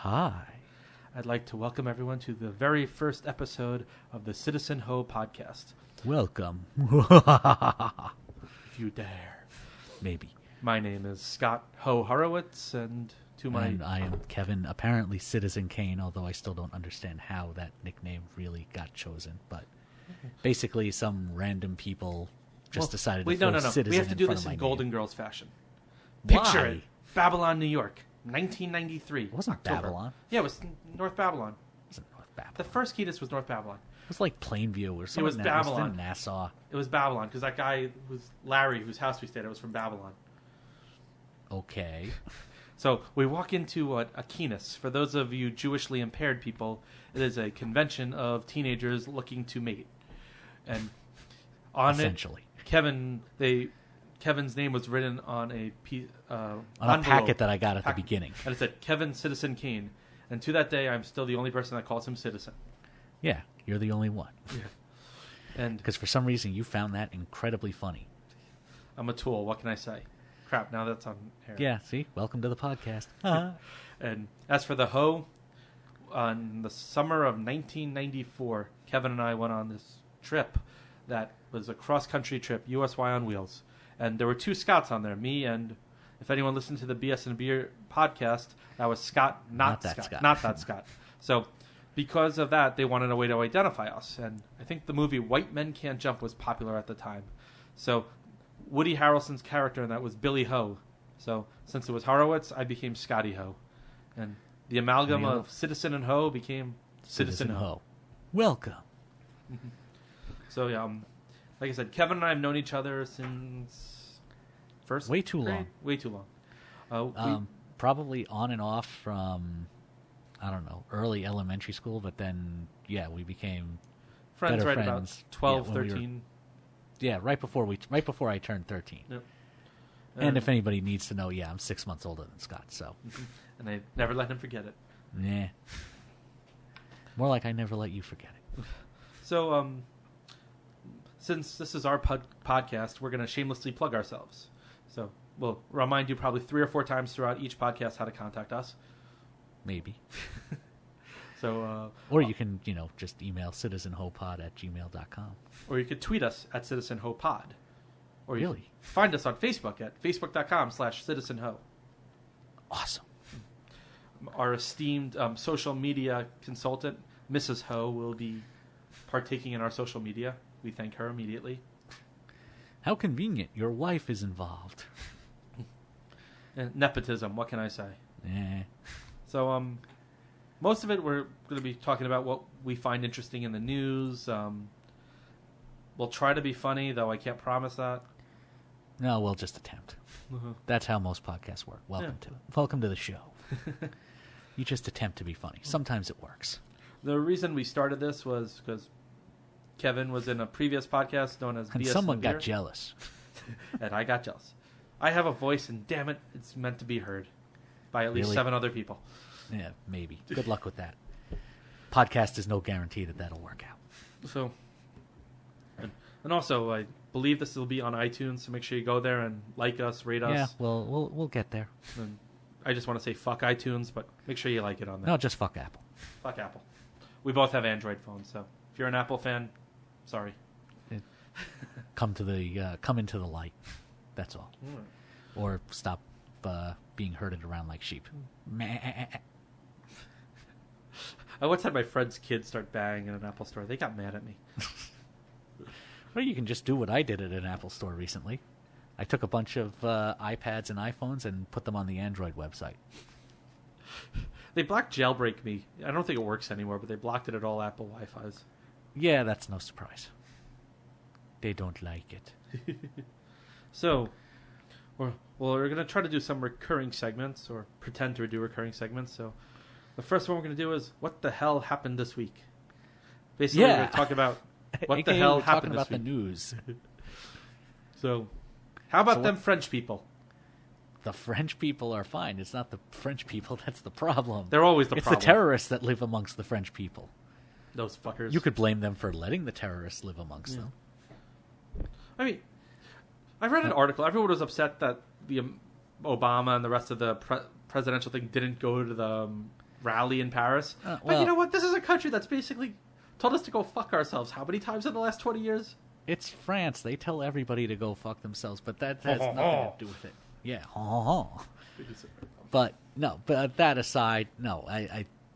Hi. I'd like to welcome everyone to the very first episode of the Citizen Ho podcast. Welcome. If you dare. Maybe. My name is Scott Ho Horowitz, and And I am Kevin, apparently Citizen Kane, although I still don't understand how that nickname really got chosen. But basically some random people just decided to throw Citizen We have to do this in Golden Girls fashion. Picture it. Babylon, New York, 1993. It wasn't October. Babylon. Yeah, it was North Babylon. It wasn't North Babylon. The first key was North Babylon. It was like Plainview or something. It was Babylon. It was in Nassau. It was Babylon, because that guy was Larry, whose house we stayed at, was from Babylon. Okay. So we walk into a kines. For those of you Jewishly impaired people, it is a convention of teenagers looking to mate. And on Essentially. Kevin's name was written on a packet that I got at the beginning. And it said, Kevin Citizen Kane. And to that day, I'm still the only person that calls him Citizen. Yeah, you're the only one. Yeah. And because for some reason you found that incredibly funny. I'm a tool. What can I say? Crap, now that's on air. Yeah, see? Welcome to the podcast. And as for the Ho, on the summer of 1994, Kevin and I went on this trip that was a cross-country trip, USY on wheels. And there were two Scotts on there, me and, if anyone listened to the BS and Beer podcast, that was Scott, not that Scott. So because of that, they wanted a way to identify us. And I think the movie White Men Can't Jump was popular at the time. So Woody Harrelson's character in that was Billy Ho. So since it was Horowitz, I became Scotty Ho. And the amalgam of Citizen and Ho became Citizen Ho. Welcome. So, yeah, like I said, Kevin and I have known each other since first Way too grade? long. Way too long. Probably on and off from, I don't know, early elementary school, but then, yeah, we became friends better right friends. about 12, yeah, 13. Right before I turned 13. Yep. And if anybody needs to know, yeah, I'm 6 months older than Scott, so. And I never let him forget it. Nah. More like I never let you forget it. So, since this is our podcast, we're going to shamelessly plug ourselves. So we'll remind you probably 3 or 4 times throughout each podcast how to contact us. Maybe. So, or you can, just email citizenhopod@gmail.com. Or you could tweet us at CitizenHoPod. Or you Really? can find us on Facebook at facebook.com/CitizenHo. Awesome. Our esteemed social media consultant, Mrs. Ho, will be partaking in our social media. We thank her immediately. How convenient. Your wife is involved. And nepotism, what can I say? Yeah. So, most of it we're going to be talking about what we find interesting in the news. We'll try to be funny, though I can't promise that. No, we'll just attempt. Uh-huh. That's how most podcasts work. Welcome to the show. You just attempt to be funny. Sometimes it works. The reason we started this was because Kevin was in a previous podcast known as And BS someone and got Beer. jealous. And I got jealous. I have a voice, and damn it, it's meant to be heard by at least Really? 7 other people. Yeah, maybe. Good luck with that. Podcast is no guarantee that that'll work out. So, and also, I believe this will be on iTunes, so make sure you go there and like us, rate us. Yeah, we'll get there. And I just want to say fuck iTunes, but make sure you like it on there. No, just fuck Apple. Fuck Apple. We both have Android phones, so if you're an Apple fan, sorry. Come into the light. That's all. Or stop being herded around like sheep. I once had my friend's kids start banging in an Apple store. They got mad at me. Or you can just do what I did at an Apple store recently. I took a bunch of iPads and iPhones and put them on the Android website. They blocked Jailbreak Me. I don't think it works anymore, but they blocked it at all Apple Wi-Fis. Yeah, that's no surprise. They don't like it. So, we're going to try to do some recurring segments, or pretend to do recurring segments. So, the first one we're going to do is, what the hell happened this week? Basically, we're going to talk about what the hell happened this week. The news. So, how about them French people? The French people are fine. It's not the French people that's the problem. They're always the problem. It's the terrorists that live amongst the French people. Those fuckers. You could blame them for letting the terrorists live amongst them. I mean, I read an article. Everyone was upset that the Obama and the rest of the presidential thing didn't go to the rally in Paris. But well, you know what? This is a country that's basically told us to go fuck ourselves. How many times in the last 20 years? it's France. They tell everybody to go fuck themselves, but that has nothing to do with it. Yeah. But no. But that aside, no.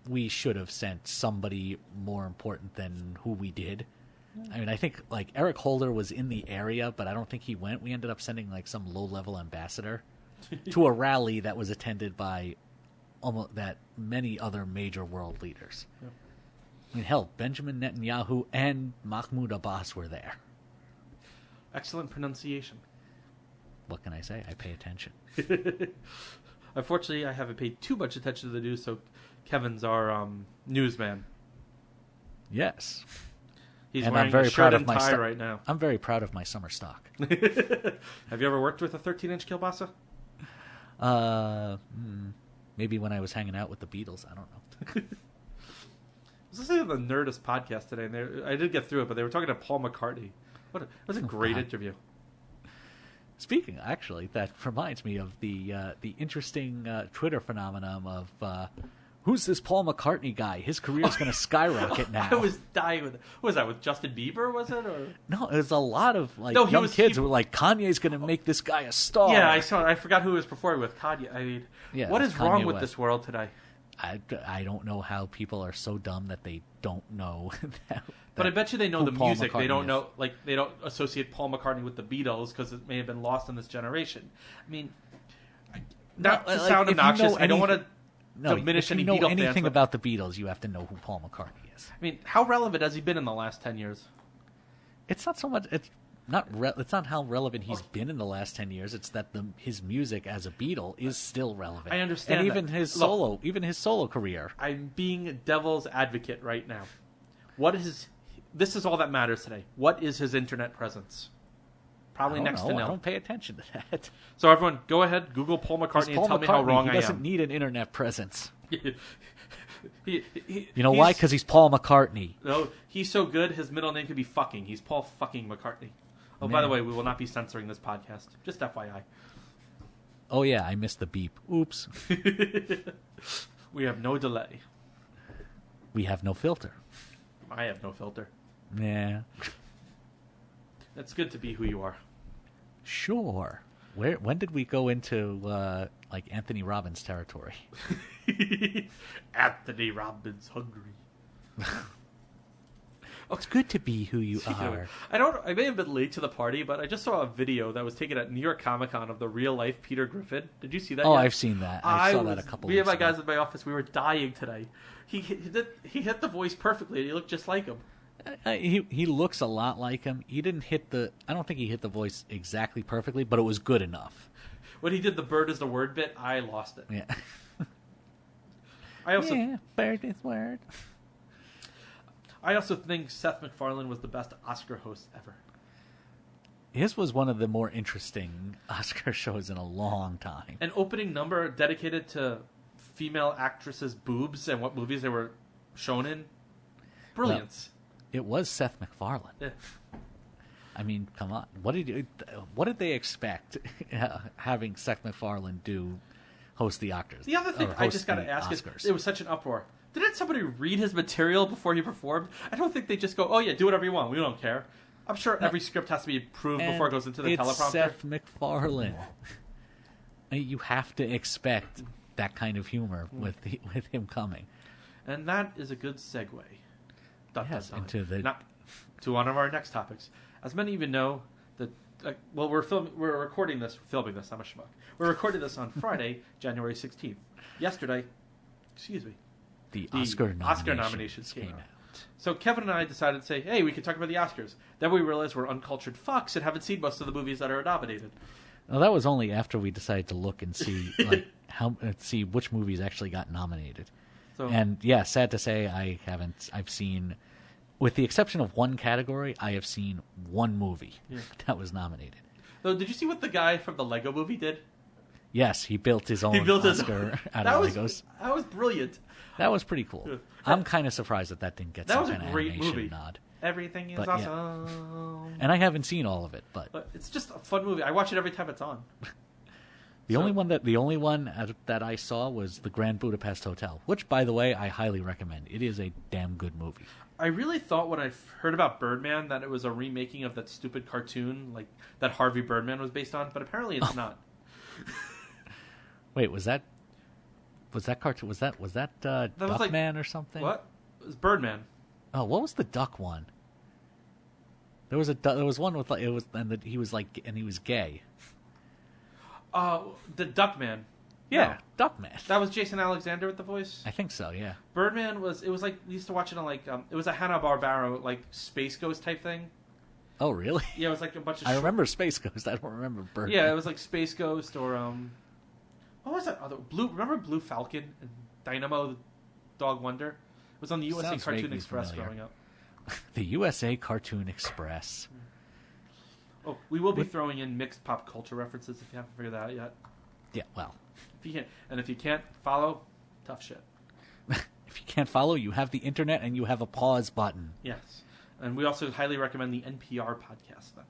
We should have sent somebody more important than who we did. I mean, I think like Eric Holder was in the area, but I don't think he went. We ended up sending like some low-level ambassador to a rally that was attended by almost that many other major world leaders. Yep. I mean, hell, Benjamin Netanyahu and Mahmoud Abbas were there. Excellent pronunciation. What can I say? I pay attention. Unfortunately, I haven't paid too much attention to the news, so Kevin's our newsman. Yes. He's and wearing I'm very a shirt proud and of my tie right now. I'm very proud of my summer stock. Have you ever worked with a 13-inch kielbasa? Maybe when I was hanging out with the Beatles. I don't know. I was listening to the Nerdist podcast today, and I did get through it, but they were talking to Paul McCartney. It was a great interview. Speaking, actually, that reminds me of the interesting Twitter phenomenon of who's this Paul McCartney guy? His career's going to skyrocket now. I was dying with it. What was that, with Justin Bieber, was it? Or? No, it was a lot of young kids who were like, Kanye's going to make this guy a star. Yeah, I saw it. I forgot who he was performing with. Kanye. I mean, what is Kanye wrong with this world today? I don't know how people are so dumb that they don't know that. But I bet you they know the Paul music. McCartney They don't know, they don't associate Paul McCartney with the Beatles because it may have been lost in this generation. I mean, not to sound obnoxious, I don't want to diminish any Beatle fans. If you know anything about the Beatles, you have to know who Paul McCartney is. I mean, how relevant has he been in the last 10 years? It's not so much. It's not how relevant he's been in the last 10 years. It's that his music as a Beatle is still relevant. I understand, and even his solo career. I'm being devil's advocate right now. This is all that matters today. What is his internet presence? Probably next to nil. I don't pay attention to that. So everyone, go ahead, Google Paul McCartney and tell me how wrong I am. He doesn't need an internet presence. You know why? Because he's Paul McCartney. No, he's so good, his middle name could be fucking. He's Paul fucking McCartney. Oh, by the way, we will not be censoring this podcast. Just FYI. Oh, yeah, I missed the beep. Oops. We have no delay. We have no filter. I have no filter. Yeah. It's good to be who you are. Sure. When did we go into Anthony Robbins territory? Anthony Robbins hungry. It's good to be who you are. I may have been late to the party, but I just saw a video that was taken at New York Comic Con of the real life Peter Griffin. Did you see that? Oh, yet? I've seen that. I saw that a couple. Me and my guys in my office, we were dying today. He hit the voice perfectly. And he looked just like him. He looks a lot like him. He didn't hit I don't think he hit the voice exactly perfectly, but it was good enough. When he did the bird is the word bit, I lost it. Yeah. Bird is word. I also think Seth MacFarlane was the best Oscar host ever. His was one of the more interesting Oscar shows in a long time. An opening number dedicated to female actresses' boobs and what movies they were shown in. Brilliance. Well, it was Seth MacFarlane. Yeah. I mean, come on. What did they expect having Seth MacFarlane host the Oscars? The other thing I just got to ask is, it was such an uproar. Didn't somebody read his material before he performed? I don't think they just go, oh yeah, do whatever you want. We don't care. I'm sure every script has to be approved before it goes into the teleprompter. Seth MacFarlane. You have to expect that kind of humor with him coming. And that is a good segue. Into to one of our next topics. As many of you know, we're recording this. I'm a schmuck. We're recording this on Friday, January 16th. Yesterday, the Oscar nominations came out. So Kevin and I decided to say, hey, we could talk about the Oscars. Then we realized we're uncultured fucks and haven't seen most of the movies that are nominated. Well, that was only after we decided to look and see see which movies actually got nominated. And yeah, sad to say, I've seen, with the exception of one category, I have seen one movie that was nominated. So did you see what the guy from the Lego movie did? Yes, he built his own Oscar out of Legos. That was brilliant. That was pretty cool. I'm kind of surprised that didn't get some kind of animation movie. nod. Everything is awesome. Yeah. And I haven't seen all of it, but it's just a fun movie. I watch it every time it's on. The only one that I saw was the Grand Budapest Hotel, which, by the way, I highly recommend. It is a damn good movie. I really thought when I heard about Birdman that it was a remaking of that stupid cartoon like that Harvey Birdman was based on, but apparently it's not. Wait, was that cartoon? Was that Duckman or something? What? It was Birdman. Oh, what was the duck one? There was one with it was he was gay. The Duckman. Yeah, No. Duckman. That was Jason Alexander with the voice? I think so, yeah. Birdman it was like, we used to watch it on like, it was a Hanna-Barbera, like, Space Ghost type thing. Oh, really? Yeah, it was like a bunch of I remember Space Ghost, I don't remember Birdman. Yeah, it was like Space Ghost or, what was that other, remember Blue Falcon and Dynamo the Dog Wonder? It was on the USA Sounds Cartoon vaguely Express familiar. growing up. The USA Cartoon Express. Oh, we will be throwing in mixed pop culture references if you haven't figured that out yet. Yeah, well. If you can't follow, tough shit. If you can't follow, you have the internet and you have a pause button. Yes. And we also highly recommend the NPR podcast then.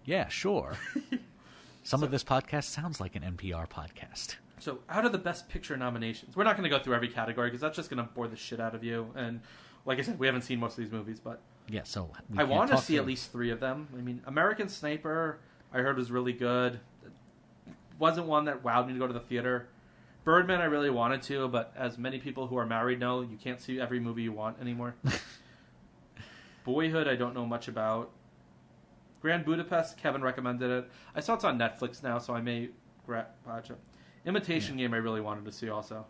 Yeah, sure. Some of this podcast sounds like an NPR podcast. So, out of the Best Picture nominations, we're not going to go through every category because that's just going to bore the shit out of you. And like I said, we haven't seen most of these movies, but yeah, so I want to see at least 3 of them. I mean, American Sniper, I heard was really good. Wasn't one that wowed me to go to the theater. Birdman, I really wanted to, but as many people who are married know, you can't see every movie you want anymore. Boyhood, I don't know much about. Grand Budapest, Kevin recommended it. I saw it's on Netflix now, so I may watch it. Imitation Game, I really wanted to see also.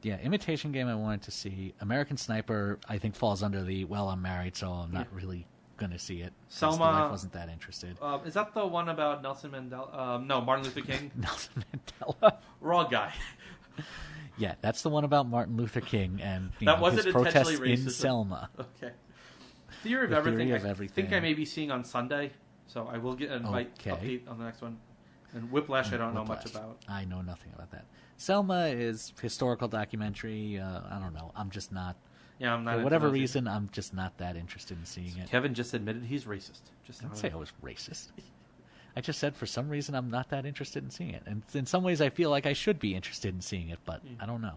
Yeah, Imitation Game I wanted to see. American Sniper, I think, falls under the, well, I'm married, so I'm not really going to see it. Selma, the wife wasn't that interested. Is that the one about Nelson Mandela? No, Martin Luther King. Nelson Mandela. Wrong guy. Yeah, that's the one about Martin Luther King and wasn't his protests intentionally racist. in Selma. Okay. Theory of Everything. I Everything. think I may be seeing on Sunday, so I will get an update on the next one. And Whiplash, I don't know much about. I know nothing about that. Selma is historical documentary. I don't know. I'm just not. Yeah, I'm not. For whatever reason, I'm just not that interested in seeing it. Kevin just admitted he's racist. I didn't say I was racist. I just said for some reason I'm not that interested in seeing it. And in some ways I feel like I should be interested in seeing it, but I don't know.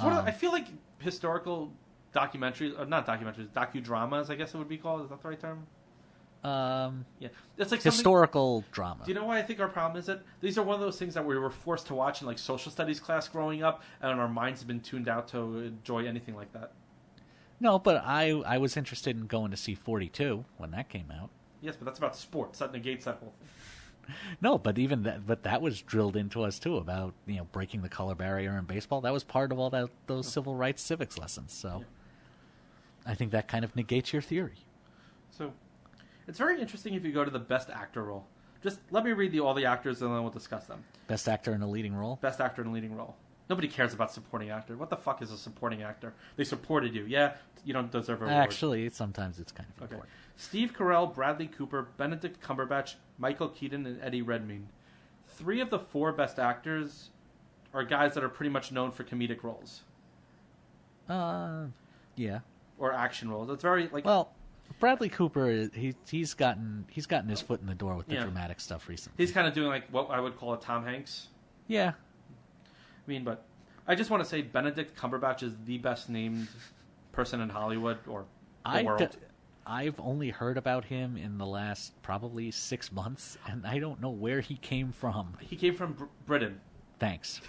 I feel like historical documentaries, not documentaries, docudramas, I guess it would be called. Is that the right term? Yeah, it's like historical drama. Do you know why I think our problem is that these are one of those things that we were forced to watch in like social studies class growing up, and our minds have been tuned out to enjoy anything like that. No, but I was interested in going to see 42 when that came out. Yes, but that's about sports. That negates that whole thing. No, but even that was drilled into us too about breaking the color barrier in baseball. That was part of all those civil rights civics lessons. So I think that kind of negates your theory. So it's very interesting if you go to the best actor role. Just let me read all the actors and then we'll discuss them. Best actor in a leading role? Best actor in a leading role. Nobody cares about supporting actor. What the fuck is a supporting actor? They supported you. Yeah, you don't deserve a reward. Actually, sometimes it's kind of important. Steve Carell, Bradley Cooper, Benedict Cumberbatch, Michael Keaton, and Eddie Redmayne. 3 of the 4 best actors are guys that are pretty much known for comedic roles. Yeah. Or action roles. It's very like. Well, Bradley Cooper, he's gotten his foot in the door with the dramatic stuff recently. He's kind of doing like what I would call a Tom Hanks. Yeah. I mean, but I just want to say Benedict Cumberbatch is the best named person in Hollywood or the world. I've only heard about him in the last probably 6 months, and I don't know where he came from. He came from Britain. Thanks.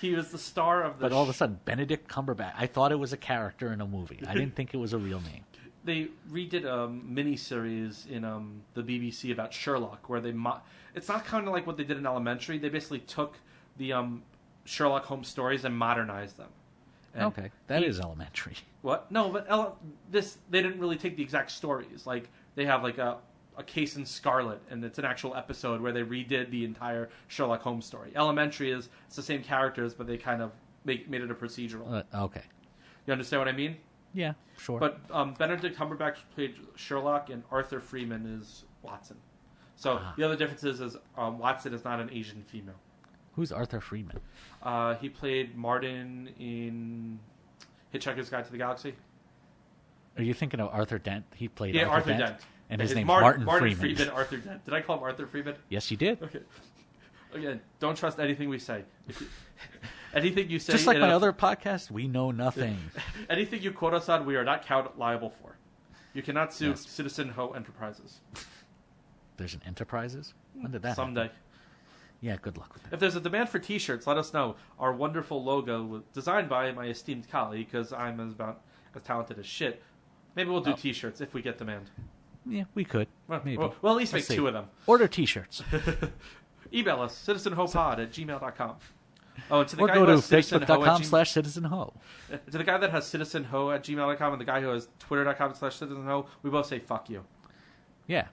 He was the star of the... But all of a sudden, Benedict Cumberbatch. I thought it was a character in a movie. I didn't think it was a real name. They redid a mini-series in the BBC about Sherlock, where they... It's not kind of like what they did in Elementary. They basically took the Sherlock Holmes stories and modernized them. And okay, that is Elementary. What? No, but they didn't really take the exact stories. Like, they have like a case in Scarlet, and it's an actual episode where they redid the entire Sherlock Holmes story. Elementary it's the same characters, but they kind of made it a procedural. Okay. You understand what I mean? Yeah, sure. But Benedict Cumberbatch played Sherlock, and Arthur Freeman is Watson. So the other difference is Watson is not an Asian female. Who's Arthur Freeman? He played Martin in Hitchhiker's Guide to the Galaxy. Are you thinking of Arthur Dent? He played Arthur Dent. And his name's Martin Freeman. Arthur Dent. Did I call him Arthur Freeman? Yes, you did. Okay. Again, don't trust anything we say. Anything you say... Just like my other podcast, we know nothing. Anything you quote us on, we are not liable for. You cannot sue Citizen Ho Enterprises. There's an Enterprises? When did that Someday. happen? Yeah, good luck with that. If there's a demand for T-shirts, let us know. Our wonderful logo was designed by my esteemed colleague, because I'm as talented as shit. Maybe we'll do T-shirts if we get demand. Yeah, we could. Maybe. Well, at least make 2 of them. Order T-shirts. Email us, citizenhopod@gmail.com. Oh, and to the or guy go who to has facebook.com/citizenho. To the guy that has citizenho@gmail.com and the guy who has twitter.com/citizenho, we both say fuck you. Yeah.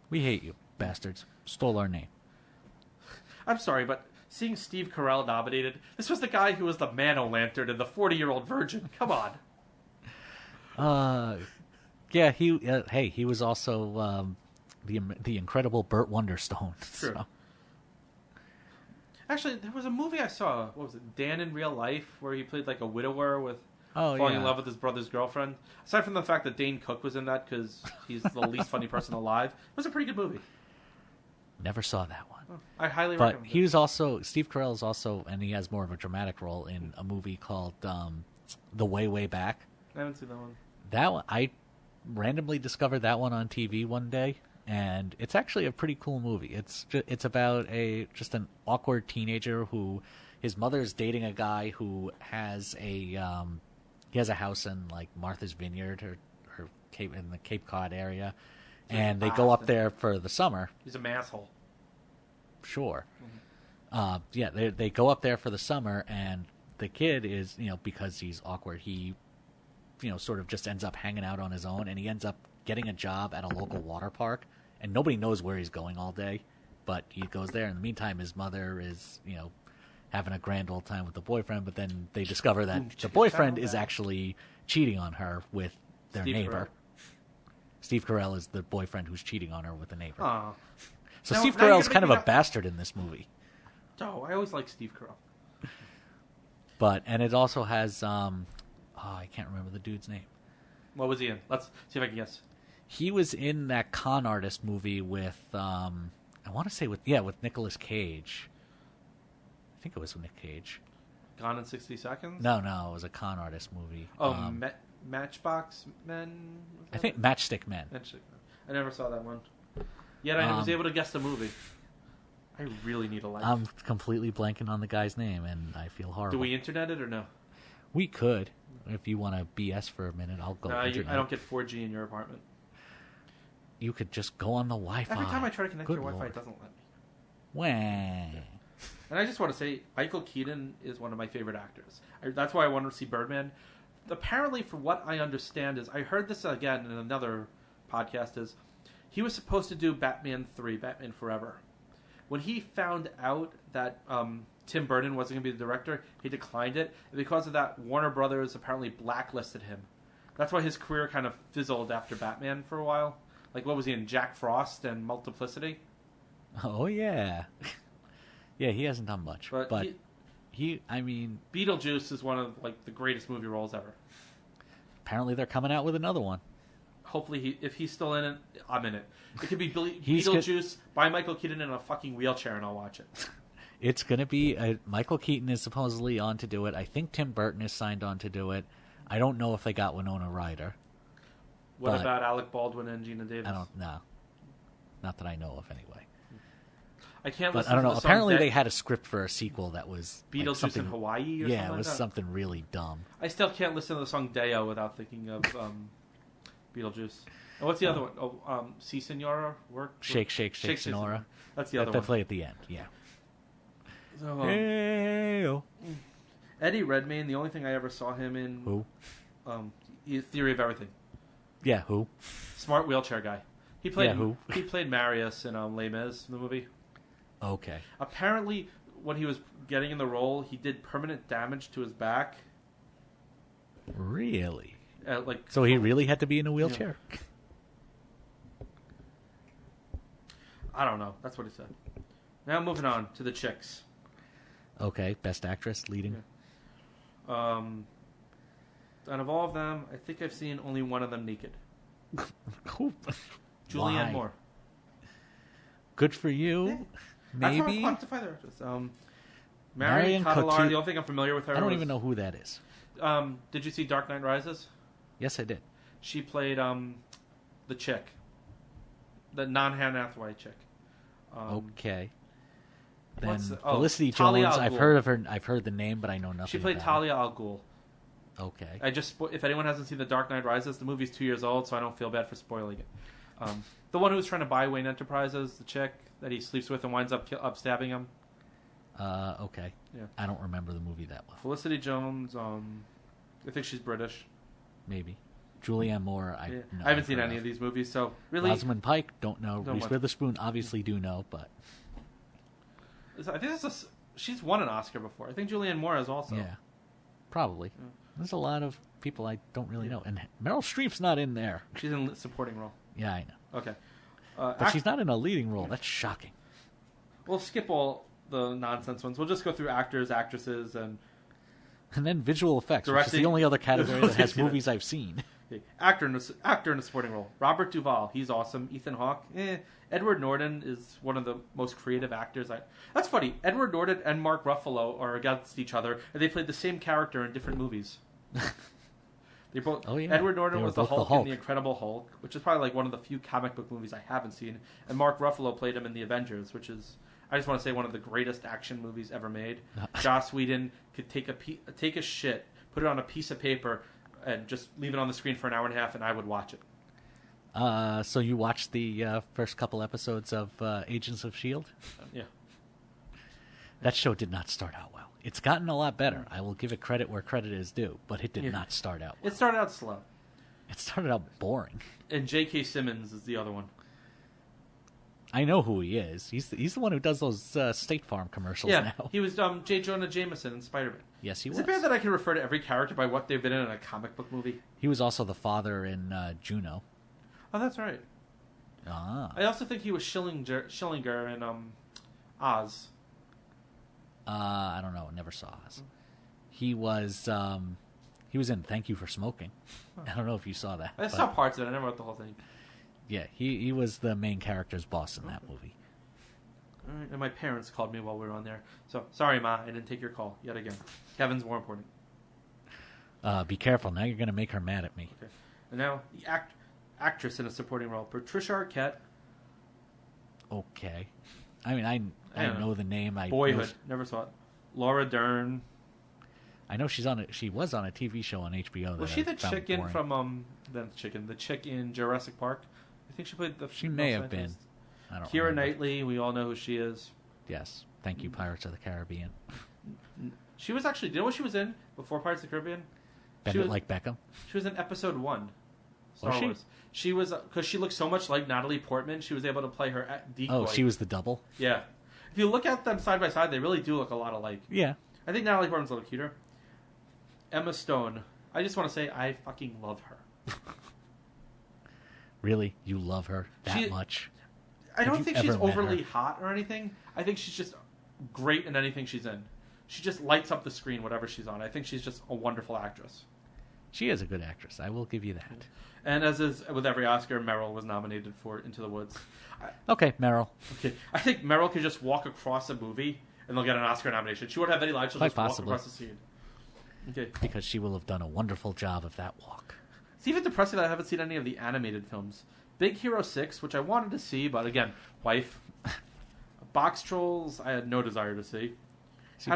We hate you, bastards. Stole our name. I'm sorry, but seeing Steve Carell nominated, this was the guy who was the Man-O-Lantern and the 40-year-old virgin. Come on. Yeah, he was also the incredible Burt Wonderstone. True. So. Actually, there was a movie I saw. What was it? Dan in Real Life, where he played like a widower with falling in love with his brother's girlfriend. Aside from the fact that Dane Cook was in that because he's the least funny person alive, it was a pretty good movie. Never saw that one. Oh, I highly recommend it. But he was also Steve Carell is also, and he has more of a dramatic role in a movie called The Way Way Back. I haven't seen that one. That one, I randomly discovered that one on TV one day. And it's actually a pretty cool movie. It's about just an awkward teenager who his mother's dating a guy who has he has a house in like Martha's Vineyard or in the Cape Cod area, and they go up there for the summer. He's a masshole. Sure. Mm-hmm. They go up there for the summer, and the kid is because he's awkward, he sort of just ends up hanging out on his own, and he ends up getting a job at a local water park, and nobody knows where he's going all day, but he goes there. In the meantime, his mother is, having a grand old time with the boyfriend, but then they discover that the boyfriend is actually cheating on her with their neighbor. Steve Carell is the boyfriend who's cheating on her with the neighbor. Aww. So Steve Carell's kind of a bastard in this movie. Oh, I always like Steve Carell. And it also has, I can't remember the dude's name. What was he in? Let's see if I can guess. He was in that con artist movie with, I want to say with Nicolas Cage. I think it was with Nick Cage. Gone in 60 Seconds? No, it was a con artist movie. Oh, Matchbox Men? I think Matchstick Men. Matchstick Men. I never saw that one. Yet I was able to guess the movie. I really need a life. I'm completely blanking on the guy's name, and I feel horrible. Do we internet it or no? We could. If you want to BS for a minute, I'll go. No, I don't get 4G in your apartment. You could just go on the Wi-Fi. Every time I try to connect your Wi-Fi, it doesn't let me. Wah. And I just want to say, Michael Keaton is one of my favorite actors. That's why I want to see Birdman. Apparently, from what I understand, I heard this again in another podcast, is he was supposed to do Batman 3, Batman Forever. When he found out that Tim Burton wasn't going to be the director, he declined it. And because of that, Warner Brothers apparently blacklisted him. That's why his career kind of fizzled after Batman for a while. Like, what was he in, Jack Frost and Multiplicity? Oh, yeah. Yeah, he hasn't done much. But I mean... Beetlejuice is one of, the greatest movie roles ever. Apparently they're coming out with another one. Hopefully, if he's still in it, I'm in it. It could be Beetlejuice by Michael Keaton in a fucking wheelchair, and I'll watch it. It's going to be... Michael Keaton is supposedly on to do it. I think Tim Burton is signed on to do it. I don't know if they got Winona Ryder. What about Alec Baldwin and Gina Davis? I don't know. Not that I know of, anyway. I can't but listen I don't to know. the song Apparently, they had a script for a sequel that was Beetlejuice in Hawaii or something. Yeah, it was something really dumb. I still can't listen to the song Deo without thinking of Beetlejuice. And what's the other one? Oh, Si Senora? Shake, Senora. That's the other one. They play at the end, yeah. So, Hey-o. Eddie Redmayne, the only thing I ever saw him in... Who? Theory of Everything. Yeah, who? Smart wheelchair guy. He played who? He played Marius in Les Mis, the movie. Okay. Apparently, when he was getting in the role, he did permanent damage to his back. Really? So he really had to be in a wheelchair? Yeah. I don't know. That's what he said. Now moving on to the chicks. Okay, best actress, leading. Yeah. Out of all of them, I think I've seen only one of them naked. Who? Julianne Why? Moore. Good for you. That's Maybe. how I quantify the actress. Marion Marion Cotillard. Cotillard. The only thing I'm familiar with her. I don't was, even know who that is. Did you see Dark Knight Rises? Yes, I did. She played the chick, the non-Hannah Hathaway chick. Okay. Then what's the- Felicity Talia Jones. al I've Ghul. heard of her. I've heard the name, but I know nothing. She played about Talia al Ghul. It. Okay. If anyone hasn't seen The Dark Knight Rises, the movie's 2 years old, so I don't feel bad for spoiling it. The one who's trying to buy Wayne Enterprises, the chick that he sleeps with and winds up stabbing him. Okay. Yeah. I don't remember the movie that well. Felicity Jones. I think she's British. Maybe. Julianne Moore. I haven't seen any of these movies, so really. Rosamund Pike. Don't know. Don't Reese much. Witherspoon. Obviously, do know, but I think she's won an Oscar before. I think Julianne Moore has also. yeah, probably. Yeah. There's a lot of people I don't really know, and Meryl Streep's not in there. She's in a supporting role. Yeah, I know, Okay. but she's not in a leading role. That's shocking. We'll skip all the nonsense ones. We'll just go through actors, actresses, and And then visual effects, which is Directing- the only other category that has Yeah. movies I've seen. okay, actor in a supporting role. Robert Duvall, he's awesome. Ethan Hawke, Edward Norton is one of the most creative actors. That's funny. Edward Norton and Mark Ruffalo are against each other, and they played the same character in different movies. They both. Oh, yeah. Edward Norton They were was the both the Hulk, Hulk. in The Incredible Hulk, which is probably like one of the few comic book movies I haven't seen. And Mark Ruffalo played him in The Avengers, which is, I just want to say, one of the greatest action movies ever made. Joss Whedon could take a shit, put it on a piece of paper, and just leave it on the screen for an hour and a half, and I would watch it. So you watched the first couple episodes of Agents of S.H.I.E.L.D.? Yeah. That show did not start out well. It's gotten a lot better. I will give it credit where credit is due, but it did Yeah. not start out well. It started out slow. It started out boring. And J.K. Simmons is the other one. I know who he is. He's the one who does those State Farm commercials Yeah, now. he was J. Jonah Jameson in Spider-Man. Yes, he Is was. it bad that I can refer to every character by what they've been in a comic book movie? He was also the father in Juno. Oh, that's right. Ah. I also think he was Schillinger in Oz. I don't know. Never saw Oz. He was in Thank You for Smoking. I don't know if you saw that. I saw parts of it. I never wrote the whole thing. Yeah, he was the main character's boss in that movie. All right, and my parents called me while we were on there. So, sorry, Ma, I didn't take your call yet again. Kevin's more important. Be careful. Now you're going to make her mad at me. Okay. And now, the actress in a supporting role. Patricia Arquette. Okay. I mean, I know the name. Boyhood. Never saw it. Laura Dern. I know she was on a TV show on HBO. Was she the chicken from the chick in Jurassic Park? I think she played the. She may have been. I don't Keira remember. Knightley. We all know who she is. Yes. Thank you, Pirates of the Caribbean. She was actually. Do you know what she was in before Pirates of the Caribbean? Bend it like Beckham. She was in Episode 1. Star Was she? Wars. She was because she looked so much like Natalie Portman. She was able to play her decoy. Oh, she was the double. Yeah. If you look at them side by side, they really do look a lot alike. Yeah. I think Natalie Portman's a little cuter. Emma Stone. I just want to say I fucking love her. Really, you love her that much? I don't Have think you she's ever met overly her? hot or anything. I think she's just great in anything she's in. She just lights up the screen, whatever she's on. I think she's just a wonderful actress. She is a good actress. I will give you that. And as is with every Oscar, Meryl was nominated for Into the Woods. Okay, Meryl. Okay, I think Meryl could just walk across a movie and they'll get an Oscar nomination. She won't have any lines. She'll Quite just walk possibly. across the scene. Okay. Because she will have done a wonderful job of that walk. It's even depressing that I haven't seen any of the animated films. Big Hero 6, which I wanted to see, but again, wife. Box Trolls, I had no desire to see. See,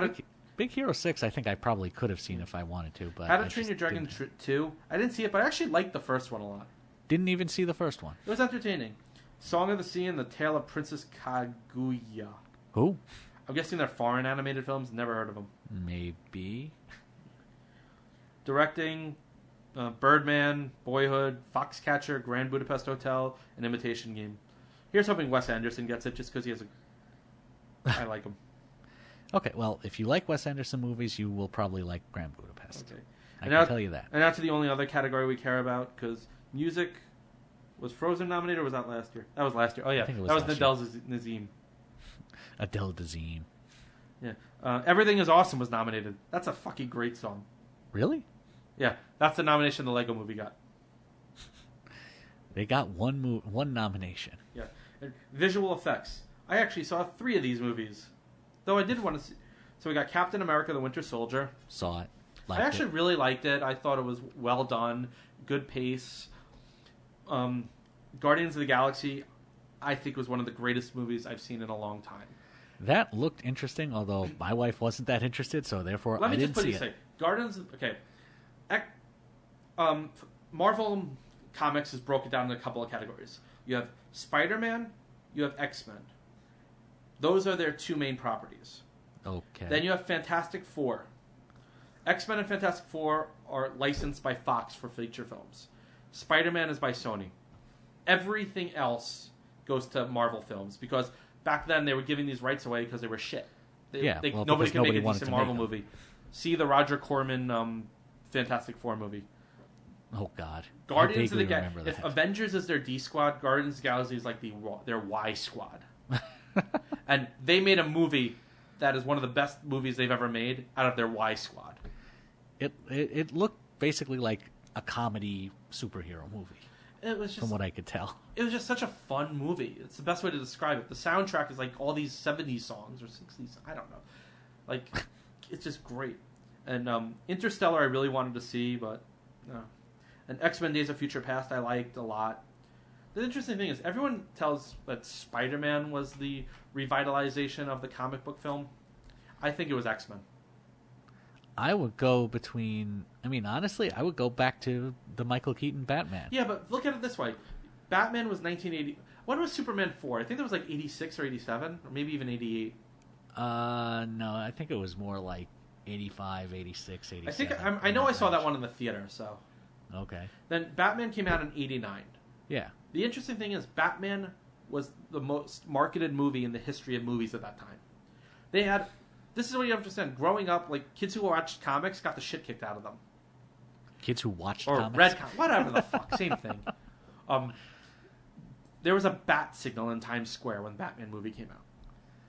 Big Hero 6, I think I probably could have seen if I wanted to, but How to I Train just Your Dragon didn't. 2, I didn't see it, but I actually liked the first one a lot. Didn't even see the first one. It was entertaining. Song of the Sea and The Tale of Princess Kaguya. Who? I'm guessing they're foreign animated films. Never heard of them. Maybe. Directing, Birdman, Boyhood, Foxcatcher, Grand Budapest Hotel, An Imitation Game. Here's hoping Wes Anderson gets it just because he has a... I like him. Okay, well, if you like Wes Anderson movies, you will probably like Grand Budapest. Okay. I And can now- tell you that. And now to the only other category we care about, because music... Was Frozen nominated or was that last year? That was last year. Oh, yeah. think it was That was last Nadel's Nazim. Adele Dazeem. Yeah. Everything is Awesome was nominated. That's a fucking great song. Really? Yeah. That's the nomination the Lego movie got. They got one nomination. Yeah. And visual effects. I actually saw 3 of these movies. Though I did want to see... So we got Captain America, the Winter Soldier. Saw it. I actually really liked it. I thought it was well done. Good pace. Guardians of the Galaxy, I think, was one of the greatest movies I've seen in a long time. That looked interesting, although my wife wasn't that interested, so therefore I didn't see it. Guardians... Okay. Marvel Comics is broken down in a couple of categories. You have Spider-Man, you have X-Men. Those are their 2 main properties. Okay. Then you have Fantastic Four. X-Men and Fantastic Four are licensed by Fox for feature films. Spider-Man is by Sony. Everything else goes to Marvel films because back then they were giving these rights away because they were shit. Nobody could make a decent Marvel movie. See the Roger Corman Fantastic Four movie. Oh God! Guardians of the Galaxy. If Avengers is their D squad, Guardians of the Galaxy is like their Y squad. And they made a movie that is one of the best movies they've ever made out of their Y squad. It looked basically like a comedy superhero movie. It was just, from what I could tell, it was just such a fun movie. It's the best way to describe it. The soundtrack is like all these 70s songs or 60s. I don't know. Like, it's just great. And Interstellar I really wanted to see, but no. And X-Men Days of Future Past I liked a lot. The interesting thing is everyone tells that Spider-Man was the revitalization of the comic book film. I think it was X-Men. I would go between... I mean, honestly, I would go back to the Michael Keaton Batman. Yeah, but look at it this way. Batman was 1980... When was Superman 4? I think that was like 86 or 87, or maybe even 88. No, I think it was more like 85, 86, 87. I know I saw that one in the theater, so... Okay. Then Batman came out in 89. Yeah. The interesting thing is Batman was the most marketed movie in the history of movies at that time. They had... This is what you have to understand. Growing up, like, kids who watched comics got the shit kicked out of them. Kids who watched or comics? read comics. Whatever the fuck. Same thing. There was a bat signal in Times Square when the Batman movie came out.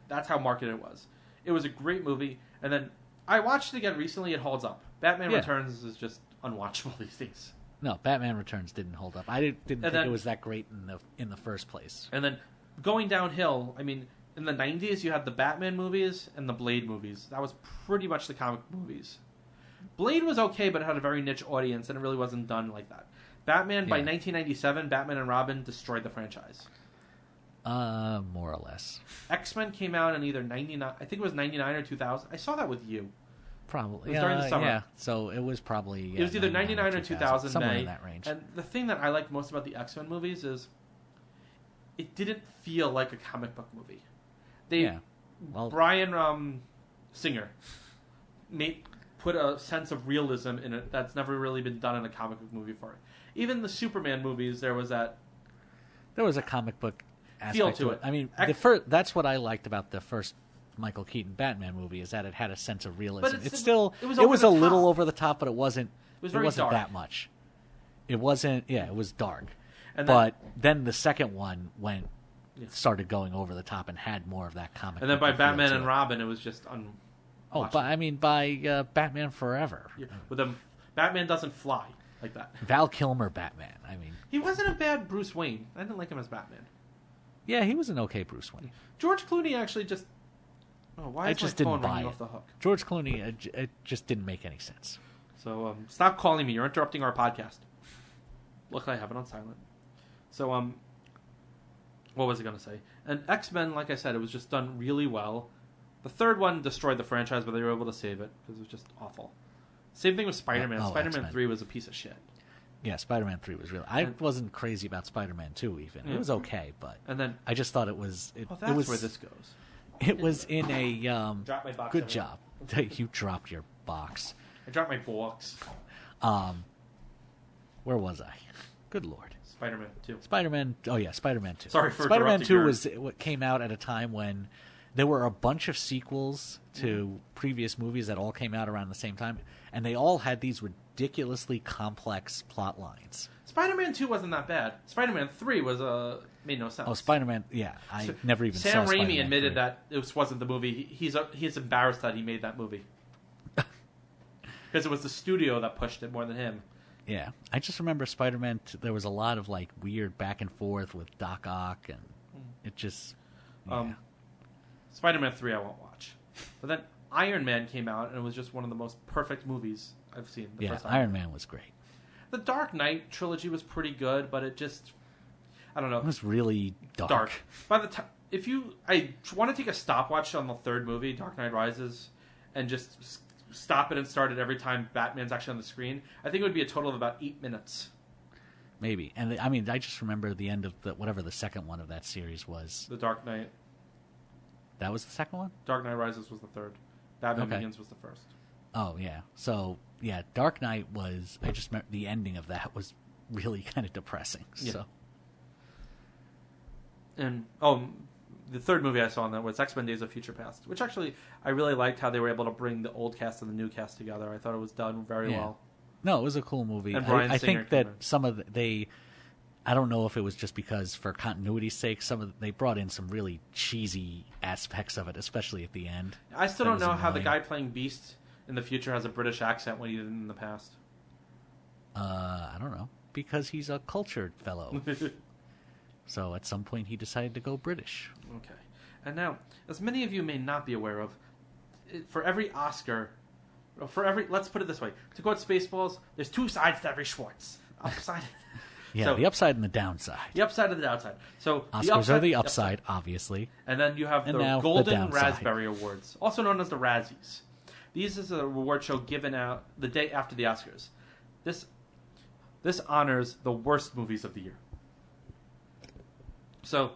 That's how marketed it was. It was a great movie. And then I watched it again recently. It holds up. Batman Returns is just unwatchable these days. No, Batman Returns didn't hold up. I didn't think it was that great in the first place. And then going downhill, I mean... In the 90s, you had the Batman movies and the Blade movies. That was pretty much the comic movies. Blade was okay, but it had a very niche audience, and it really wasn't done like that. Batman, by 1997, Batman and Robin destroyed the franchise. More or less. X-Men came out in either 99... I think it was 99 or 2000. I saw that with you. Probably. It was during the summer. Yeah, so it was probably... it was either 99 or 2000 somewhere May. In that range. And the thing that I liked most about the X-Men movies is it didn't feel like a comic book movie. Brian Singer put a sense of realism in it that's never really been done in a comic book movie before. Even the Superman movies, there was a comic book aspect feel to it. I mean, that's what I liked about the first Michael Keaton Batman movie is that it had a sense of realism. But it was a little over the top, but it wasn't. It wasn't dark. that much. It wasn't. Yeah, it was dark. And then the second one started going over the top and had more of that comic. And then by Batman and Robin, it was just by Batman Forever. Yeah. With them, Batman doesn't fly like that. Val Kilmer Batman. I mean, he wasn't a bad Bruce Wayne. I didn't like him as Batman. Yeah, he was an okay Bruce Wayne. George Clooney actually just. Oh, why is my phone ringing off the hook? George Clooney, it just didn't make any sense. So stop calling me. You're interrupting our podcast. Look, I have it on silent. So what was I going to say? And X-Men, like I said, it was just done really well. The third one destroyed the franchise, but they were able to save it because it was just awful. Same thing with Spider-Man. Spider-Man X-Men. 3 was a piece of shit. Yeah, Spider-Man 3 was real. I wasn't crazy about Spider-Man 2 even. Yeah. It was okay, but and then I just thought it was... that's where this goes. It was in a... Drop my box. Good job. You dropped your box. I dropped my box. Where was I? Good Lord. Spider-Man 2. Spider-Man 2. Sorry for Spider-Man 2 interrupting came out at a time when there were a bunch of sequels to previous movies that all came out around the same time, and they all had these ridiculously complex plot lines. Spider-Man 2 wasn't that bad. Spider-Man 3 was made no sense. Oh, Spider-Man, yeah. I never even saw Sam Spider-Man Raimi admitted 3. that it wasn't the movie. He's embarrassed that he made that movie. Because it was the studio that pushed it more than him. Yeah, I just remember Spider-Man. There was a lot of like weird back and forth with Doc Ock, and it just. Yeah. Spider-Man 3 I won't watch, but then Iron Man came out and it was just one of the most perfect movies I've seen. First Iron Man was great. The Dark Knight trilogy was pretty good, but it just, I don't know. It was really dark. By the time, I want to take a stopwatch on the third movie, Dark Knight Rises, and just stop it and start it every time Batman's actually on the screen. I think it would be a total of about 8 minutes. Maybe. And I mean, I just remember the end of whatever the second one of that series was. The Dark Knight. That was the second one? Dark Knight Rises was the third. Batman Begins was the first. Oh, yeah. So, yeah, Dark Knight was... I just remember the ending of that was really kind of depressing. Yeah. So. And, the third movie I saw on that was X-Men Days of Future Past, which actually I really liked how they were able to bring the old cast and the new cast together. I thought it was done very well. No, it was a cool movie. And Bryan I Singer think that some of I don't know if it was just because for continuity's sake, they brought in some really cheesy aspects of it, especially at the end. I still don't know how the guy playing Beast in the future has a British accent when he did in the past. I don't know. Because he's a cultured fellow. So at some point he decided to go British. Okay. And now, as many of you may not be aware of, for every Oscar, let's put it this way, to quote Spaceballs, there's two sides to every Schwartz. Upside. Yeah, so, the upside and the downside. The upside and the downside. So Oscars are the upside, obviously. And then you have the Golden Raspberry Awards, also known as the Razzies. These is a reward show given out the day after the Oscars. This honors the worst movies of the year. So,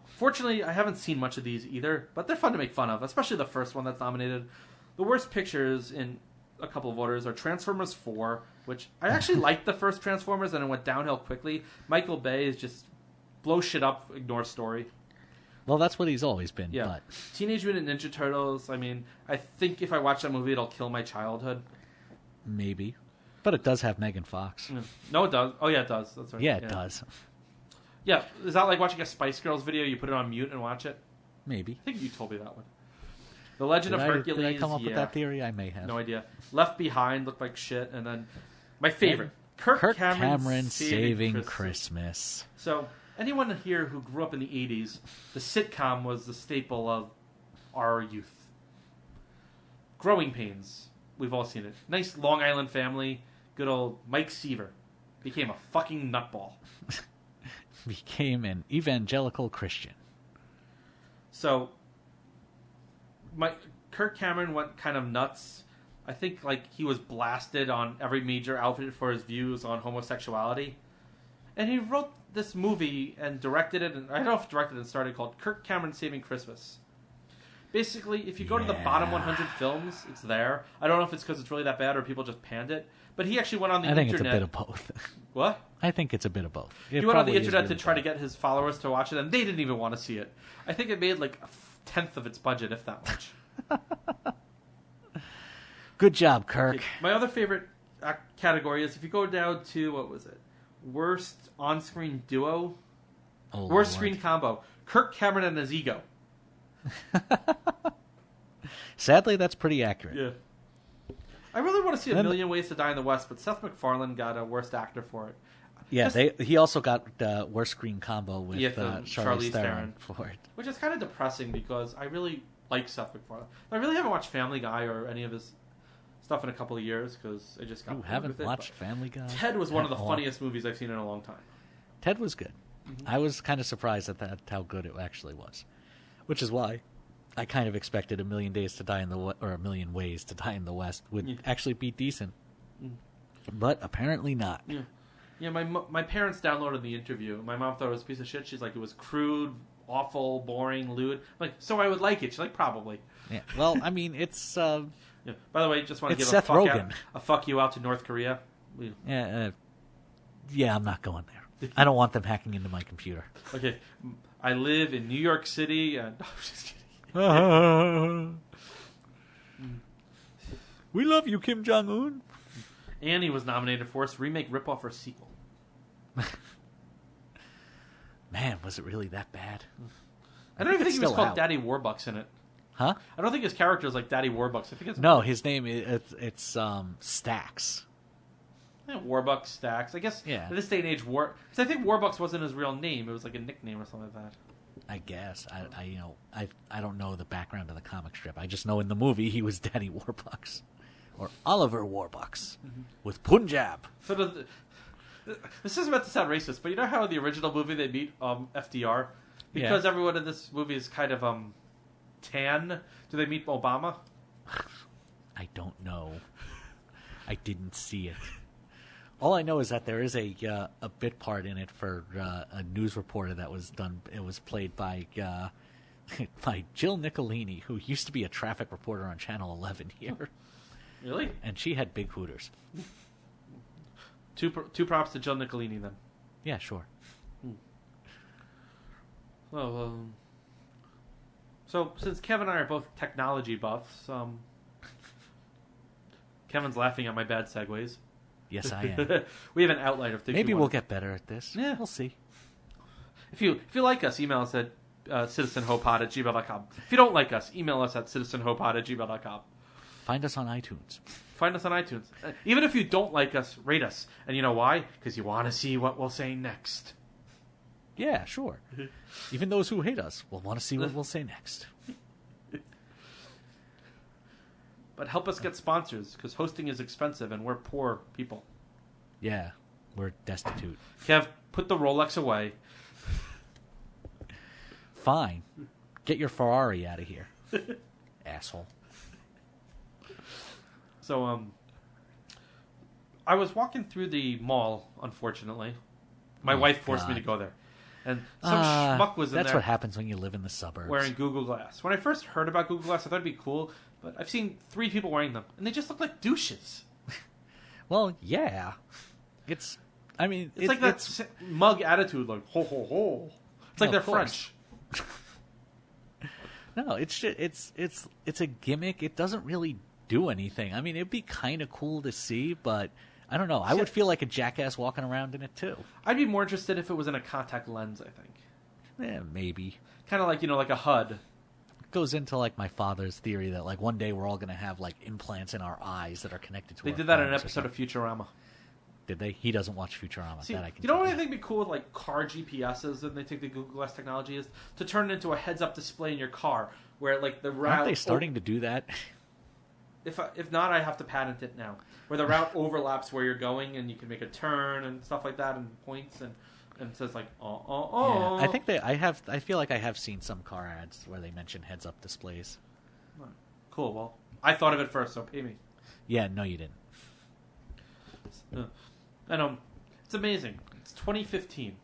fortunately, I haven't seen much of these either, but they're fun to make fun of, especially the first one that's nominated. The worst pictures in a couple of orders are Transformers 4, which I actually liked the first Transformers, and it went downhill quickly. Michael Bay is just blow shit up, ignore story. Well, that's what he's always been. Yeah. But. Teenage Mutant Ninja Turtles, I mean, I think if I watch that movie, it'll kill my childhood. Maybe. But it does have Megan Fox. No, it does. Oh, yeah, it does. That's right. Yeah, it does. Yeah, is that like watching a Spice Girls video? You put it on mute and watch it? Maybe. I think you told me that one. The Legend of Hercules. Did I come up with that theory? I may have. No idea. Left Behind looked like shit, and then my favorite, Kirk Cameron Saving Christmas. So anyone here who grew up in the 80s, the sitcom was the staple of our youth. Growing Pains. We've all seen it. Nice Long Island family. Good old Mike Seaver. Became a fucking nutball. Became an evangelical Christian. So, Kirk Cameron went kind of nuts. I think like he was blasted on every major outlet for his views on homosexuality. And he wrote this movie and directed it, and I don't know if directed and started, called Kirk Cameron Saving Christmas. Basically, if you go to the bottom 100 films, it's there. I don't know if it's because it's really that bad or people just panned it. But he actually went on the internet. I think it's a bit of both. What? I think it's a bit of both. He went on the internet to try to get his followers to watch it, and they didn't even want to see it. I think it made like a tenth of its budget, if that much. Good job, Kirk. Okay. My other favorite category is if you go down to, what was it? Worst on-screen duo? Worst screen combo. Kirk Cameron and his ego. Sadly, that's pretty accurate. Yeah. I really want to see A Million Ways to Die in the West, but Seth MacFarlane got a worst actor for it. Yeah, he also got worst screen combo with Charlize Theron for it. Which is kind of depressing because I really like Seth MacFarlane. I really haven't watched Family Guy or any of his stuff in a couple of years because I just got You haven't watched Family Guy? Ted was one of the funniest movies I've seen in a long time. Ted was good. Mm-hmm. I was kind of surprised at how good it actually was. Which is why I kind of expected A Million Ways to Die in the West would actually be decent, but apparently not. Yeah. My parents downloaded the interview. My mom thought it was a piece of shit. She's like, it was crude, awful, boring, lewd. I'm like, so I would like it. She's like, probably. Yeah. Well, I mean, it's. Yeah. By the way, just want to give Seth Rogen. a fuck you out to North Korea. Yeah, I'm not going there. I don't want them hacking into my computer. Okay. I live in New York City, and I'm just kidding. We love you, Kim Jong-un. And he was nominated for us remake, ripoff, or sequel. Man, was it really that bad? I don't even think he was called Daddy Warbucks in it. Huh? I don't think his character is like Daddy Warbucks. I think it's his name it's Stax. Warbucks, Stacks. I guess Yeah. in this day and age, because I think Warbucks wasn't his real name. It was like a nickname or something like that. I guess. I don't know the background of the comic strip. I just know in the movie he was Daddy Warbucks. Or Oliver Warbucks. With Punjab. So this is about to sound racist, but you know how in the original movie they meet FDR? Because everyone in this movie is kind of tan, do they meet Obama? I don't know. I didn't see it. All I know is that there is a bit part in it for a news reporter that was done. It was played by by Jill Nicolini, who used to be a traffic reporter on Channel 11 here. Really? And she had big hooters. Two props to Jill Nicolini then. Yeah, sure. Well, so since Kevin and I are both technology buffs, Kevin's laughing at my bad segues. Yes, I am. We have an outline of things. Maybe we'll get better at this. Yeah, we'll see. If you like us, email us at citizenhopepod@gmail.com. If you don't like us, email us at citizenhopepod@gmail.com. Find us on iTunes. Find us on iTunes. Even if you don't like us, rate us. And you know why? Because you want to see what we'll say next. Yeah, sure. Even those who hate us will want to see what we'll say next. But help us get sponsors, because hosting is expensive and we're poor people. Yeah, we're destitute. Kev, put the Rolex away. Fine. Get your Ferrari out of here. Asshole. So, I was walking through the mall, unfortunately. My wife forced me to go there. And some schmuck was in there. That's what happens when you live in the suburbs. Wearing Google Glass. When I first heard about Google Glass, I thought it'd be cool, but I've seen 3 people wearing them, and they just look like douches. Well, yeah. It's like that mug attitude, like, ho, ho, ho. It's like they're French. No, it's a gimmick. It doesn't really do anything. I mean, it'd be kind of cool to see, but I don't know. I would feel like a jackass walking around in it too. I'd be more interested if it was in a contact lens, I think. Yeah, maybe. Kind of like, like a HUD. It goes into like my father's theory that like one day we're all going to have like implants in our eyes that are connected to our They did that in an phones episode of Futurama. Did they? He doesn't watch Futurama. See, that I can you know tell what I think would be cool with like car GPSs and they think the Google Glass technology is? To turn it into a heads-up display in your car where like the route... Aren't they starting to do that? If not, I have to patent it now. Where the route overlaps where you're going, and you can make a turn and stuff like that, and points, and it says like, Yeah, I think I feel like I have seen some car ads where they mention heads-up displays. Cool. Well, I thought of it first, so pay me. Yeah, no, you didn't. And it's amazing. It's 2015.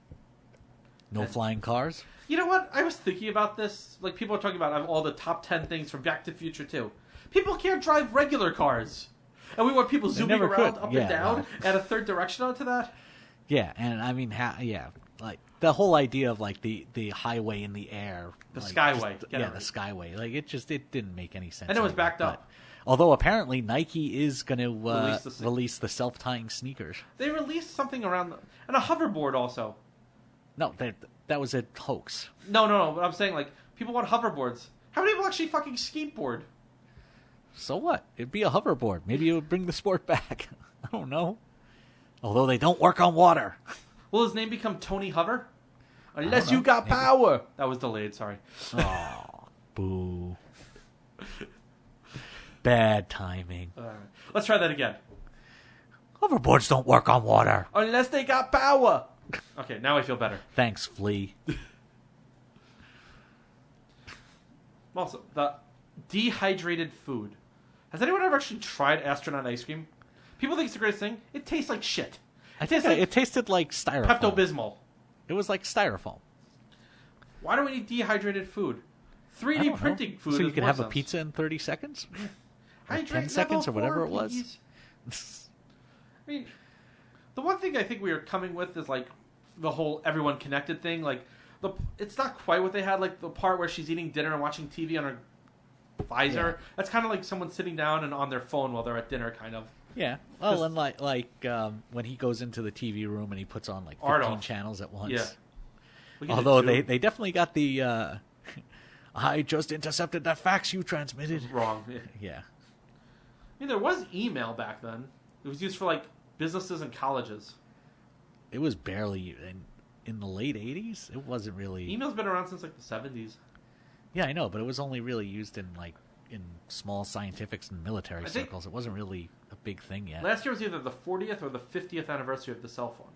No flying cars? You know what? I was thinking about this. Like people are talking about all the top 10 things from Back to the Future 2. People can't drive regular cars. And we want people zooming around up and down, add a third direction onto that. Yeah, and I mean, like the whole idea of like the highway in the air, the like, skyway, the skyway. Like it didn't make any sense. And it was backed up. Although apparently Nike is going to release the self-tying sneakers. They released something around and a hoverboard also. No, that was a hoax. No. But I'm saying like people want hoverboards. How many people actually fucking skateboard? So what? It'd be a hoverboard. Maybe it would bring the sport back. I don't know. Although they don't work on water. Will his name become Tony Hover? Unless you got power. That was delayed, sorry. Oh, boo. Bad timing. Let's try that again. Hoverboards don't work on water. Unless they got power. Okay, now I feel better. Thanks, Flea. Also, the dehydrated food. Has anyone ever actually tried astronaut ice cream? People think it's the greatest thing. It tastes like shit. It tasted like styrofoam. Pepto-Bismol. It was like styrofoam. Why do we need dehydrated food? 3D printing food. So you could have a pizza in 30 seconds? Or 10 seconds or whatever it was? I mean, the one thing I think we are coming with is like the whole everyone connected thing. Like, it's not quite what they had. Like the part where she's eating dinner and watching TV on her visor. Yeah. That's kind of like someone sitting down and on their phone while they're at dinner, kind of. Yeah. Well, and like when he goes into the TV room and he puts on like 15 channels at once. Yeah. Although they definitely got the I just intercepted that fax you transmitted. Wrong. Yeah. I mean, there was email back then. It was used for like businesses and colleges. It was barely in the late 80s. It wasn't really. Email's been around since like the 70s. Yeah, I know, but it was only really used in small scientifics and military circles. It wasn't really a big thing yet. Last year was either the 40th or the 50th anniversary of the cell phone.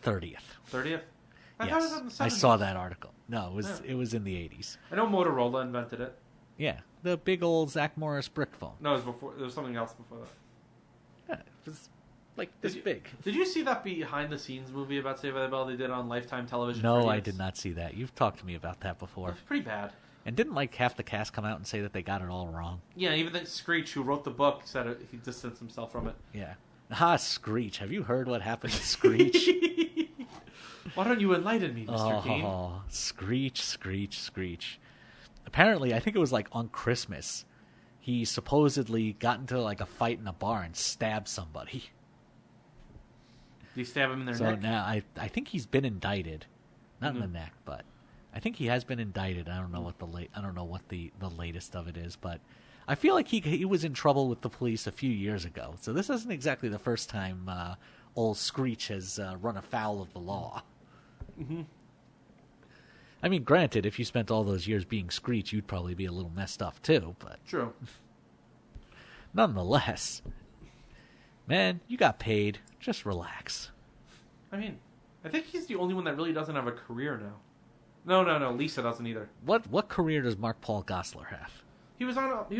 30th. 30th? I thought it Yes, was in the 70s. I saw that article. No, it was in the 80s. I know Motorola invented it. Yeah, the big old Zach Morris brick phone. No, it was before. There was something else before that. Yeah, it was like this big. Did you see that behind-the-scenes movie about Saved by the Bell they did on Lifetime Television? No, I did not see that. You've talked to me about that before. It's pretty bad. And didn't half the cast come out and say that they got it all wrong? Yeah, even the Screech, who wrote the book, said he distanced himself from it. Yeah. Screech. Have you heard what happened to Screech? Why don't you enlighten me, Mr. Keen? Oh, Screech, Screech, Screech. Apparently, I think it was on Christmas, he supposedly got into a fight in a bar and stabbed somebody. Did he stab him in their neck? So now I think he's been indicted, not in the neck, but I think he has been indicted. I don't know what the latest of it is, but I feel like he was in trouble with the police a few years ago. So this isn't exactly the first time old Screech has run afoul of the law. Mm-hmm. I mean, granted, if you spent all those years being Screech, you'd probably be a little messed up too, but true. Nonetheless, man, you got paid. Just relax. I mean, I think he's the only one that really doesn't have a career now. No. Lisa doesn't either. What career does Mark Paul Gosselaar have? He was